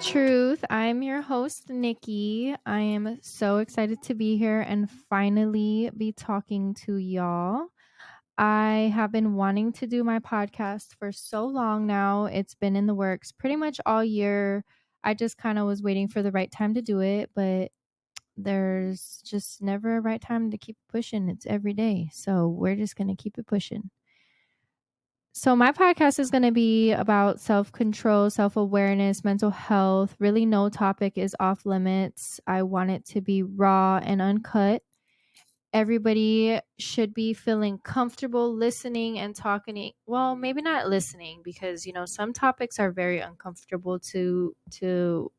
Truth. I'm your host, Nikki. I am so excited to be here and finally be talking to y'all. I have been wanting to do my podcast for so long now. It's been in the works pretty much all year. I just kind of was waiting for the right time to do it, but there's just never a right time to keep pushing. It's every day. So we're just going to keep it pushing. So, my podcast is going to be about self control, self awareness, mental health. Really, no topic is off limits. I want it to be raw and uncut. Everybody should be feeling comfortable listening and talking. Well, maybe not listening because, some topics are very uncomfortable to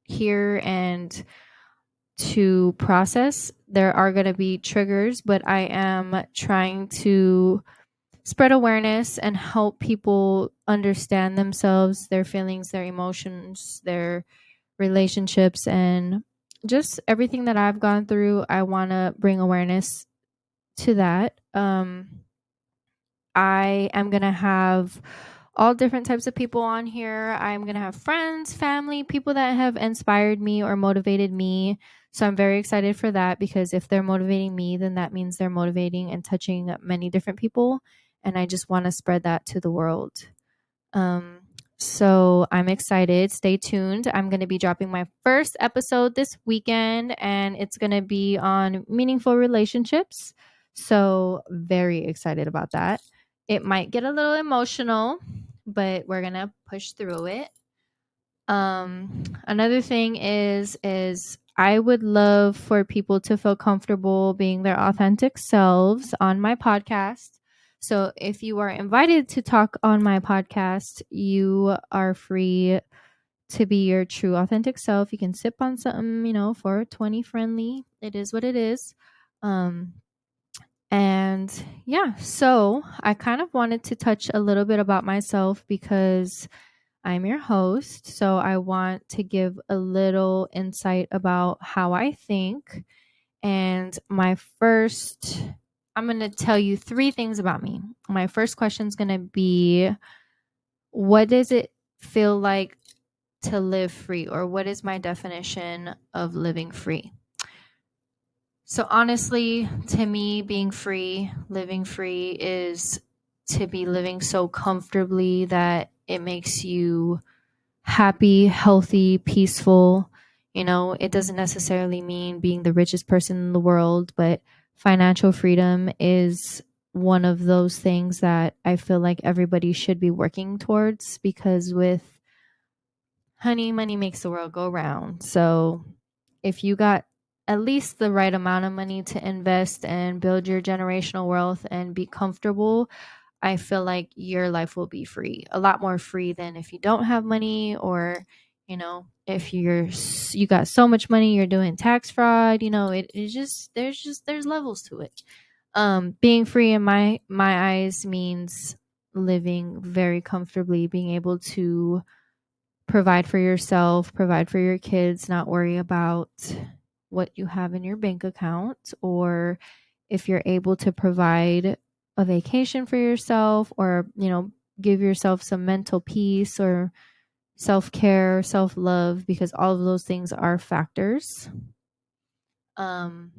hear and to process. There are going to be triggers, but I am trying to spread awareness and help people understand themselves, their feelings, their emotions, their relationships, and just everything that I've gone through. I want to bring awareness to that. I am going to have all different types of people on here. I'm going to have friends, family, people that have inspired me or motivated me. So I'm very excited for that because if they're motivating me, then that means they're motivating and touching many different people. And I just want to spread that to the world. Um, so I'm excited. Stay tuned. I'm going to be dropping my first episode this weekend, and it's going to be on meaningful relationships. So very excited about that. It might get a little emotional, but we're going to push through it. Another thing is I would love for people to feel comfortable being their authentic selves on my podcast. So if you are invited to talk on my podcast, you are free to be your true authentic self. You can sip on something, for 20 friendly. It is what it is. And yeah, so I kind of wanted to touch a little bit about myself because I'm your host. So I want to give a little insight about how I think. And I'm going to tell you 3 things about me. My first question is going to be, what does it feel like to live free? Or what is my definition of living free? So honestly, to me, being free, living free is to be living so comfortably that it makes you happy, healthy, peaceful. It doesn't necessarily mean being the richest person in the world, but financial freedom is one of those things that I feel like everybody should be working towards because with honey, money makes the world go round. So if you got at least the right amount of money to invest and build your generational wealth and be comfortable, I feel like your life will be free, a lot more free than if you don't have money or, if you got so much money, you're doing tax fraud, it's there's levels to it. Being free in my eyes means living very comfortably, being able to provide for yourself, provide for your kids, not worry about what you have in your bank account, or if you're able to provide a vacation for yourself or, give yourself some mental peace or self-care, self-love, because all of those things are factors. Um,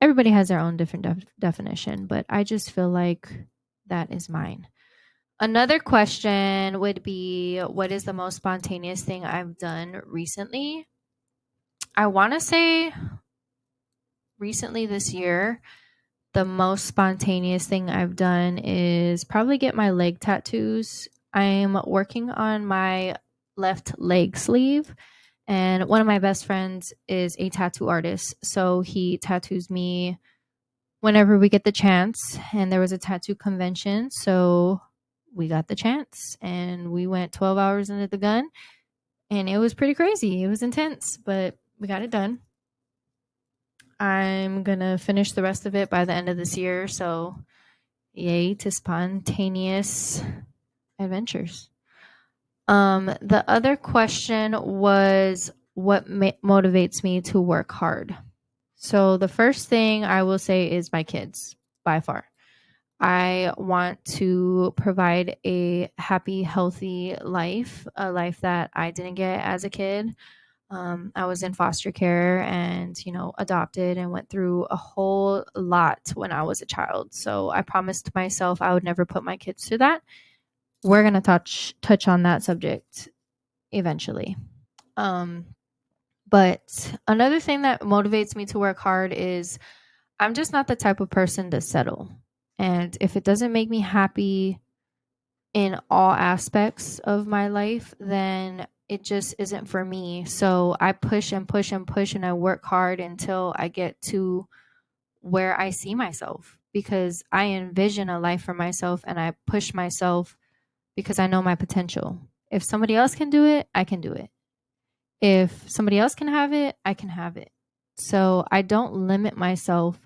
Everybody has their own different definition, but I just feel like that is mine. Another question would be, what is the most spontaneous thing I've done recently? I want to say recently this year, the most spontaneous thing I've done is probably get my leg tattoos. I'm working on my left leg sleeve, and one of my best friends is a tattoo artist. So he tattoos me whenever we get the chance. And there was a tattoo convention. So we got the chance and we went 12 hours into the gun. And it was pretty crazy. It was intense, but we got it done. I'm going to finish the rest of it by the end of this year. So, yay to spontaneous adventures. The other question was, what motivates me to work hard? So, the first thing I will say is my kids, by far. I want to provide a happy, healthy life, a life that I didn't get as a kid. I was in foster care and, adopted and went through a whole lot when I was a child. So I promised myself I would never put my kids through that. We're going to touch on that subject eventually. But another thing that motivates me to work hard is I'm just not the type of person to settle. And if it doesn't make me happy in all aspects of my life, then it just isn't for me. So I push and push and push and I work hard until I get to where I see myself because I envision a life for myself and I push myself because I know my potential. If somebody else can do it, I can do it. If somebody else can have it, I can have it. So I don't limit myself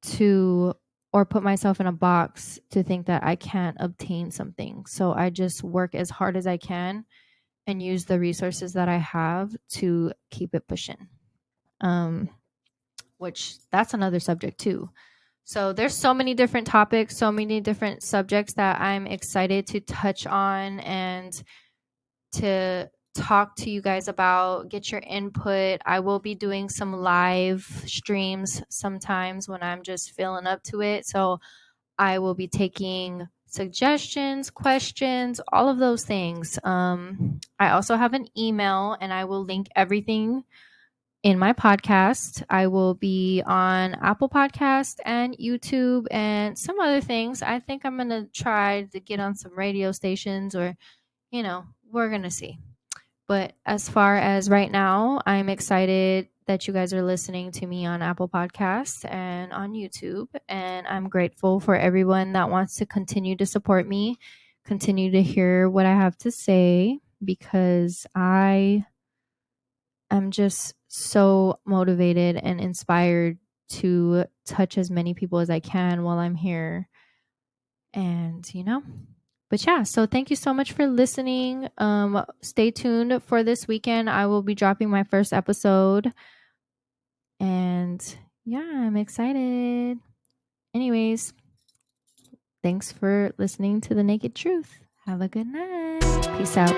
to or put myself in a box to think that I can't obtain something. So I just work as hard as I can and use the resources that I have to keep it pushing. Which that's another subject too. So there's so many different topics, so many different subjects that I'm excited to touch on and to talk to you guys about, get your input. I will be doing some live streams sometimes when I'm just feeling up to it. So I will be taking suggestions, questions, all of those things. I also have an email and I will link everything in my podcast. I will be on Apple Podcast and YouTube and some other things. I think I'm going to try to get on some radio stations or, we're going to see. But as far as right now, I'm excited that you guys are listening to me on Apple Podcasts and on YouTube. And I'm grateful for everyone that wants to continue to support me, continue to hear what I have to say, because I am just so motivated and inspired to touch as many people as I can while I'm here. And, but yeah, so thank you so much for listening. Stay tuned for this weekend. I will be dropping my first episode. And yeah, I'm excited. Anyways, thanks for listening to The Naked Truth. Have a good night. Peace out.